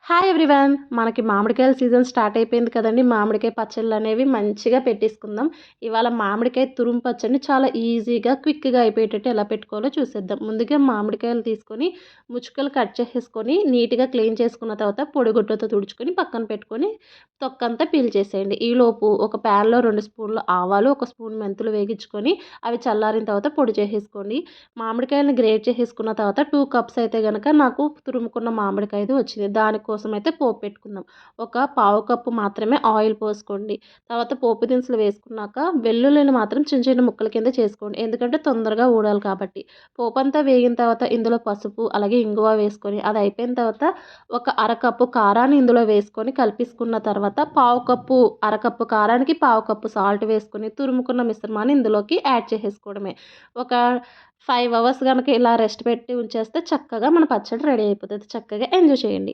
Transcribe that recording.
Hi everyone! మనకి మామిడికాయల season start అయిపోయింది కదండీ! మామిడికాయ పచ్చళ్ళనేవి మంచిగా పెట్టేసుకుందాం. ఇవాళ మామిడికాయ తురుము పచ్చడిని చాలా ఈజీగా, క్విక్‌గా అయిపోయేటట్టు ఎలా పెట్టుకోవాలో చూసేద్దాం. ముందుగా మామిడికాయలు తీసుకొని, ముక్కలు కట్ చేసేసుకొని, నీట్‌గా క్లీన్ చేసుకున్న తర్వాత పొడిగుడ్డతో తుడుచుకొని పక్కన పెట్టుకొని, తొక్కంతా పీల్చేసేయండి. ఈలోపు ఒక ప్యాన్‌లో 2 స్పూన్లు ఆవాలు, 1 స్పూన్ మెంతులు వేగించుకొని, అవి చల్లారిన తర్వాత పొడి చేసేసుకోండి. మామిడికాయలని గ్రేట్ చేసేసుకున్న తర్వాత 2 కప్స్ అయితే గనక నాకు తురుముకున్న మామిడికాయది వచ్చింది. దానికోసం అయితే పోపు పెట్టుకుందాం. ఒక పావు కప్పు మాత్రమే ఆయిల్ పోసుకోండి. తర్వాత పోపు దినుసులు వేసుకున్నాక వెల్లుల్లిని మాత్రం చిన్న చిన్న ముక్కల కింద చేసుకోండి. ఎందుకంటే తొందరగా ఊడాలి కాబట్టి. పోపంతా వేగిన తర్వాత ఇందులో పసుపు, అలాగే ఇంగువ వేసుకొని అది అయిపోయిన తర్వాత ఒక అరకప్పు కారాన్ని ఇందులో వేసుకొని కలిపేసుకున్న తర్వాత అరకప్పు కారానికి పావు కప్పు సాల్ట్ వేసుకొని తురుముకున్న మిశ్రమాన్ని ఇందులోకి యాడ్ చేసేసుకోవడమే. ఒక 5 అవర్స్ గనక ఇలా రెస్ట్ పెట్టి ఉంచేస్తే చక్కగా మన పచ్చడి రెడీ అయిపోతది. చక్కగా ఎంజాయ్ చేయండి.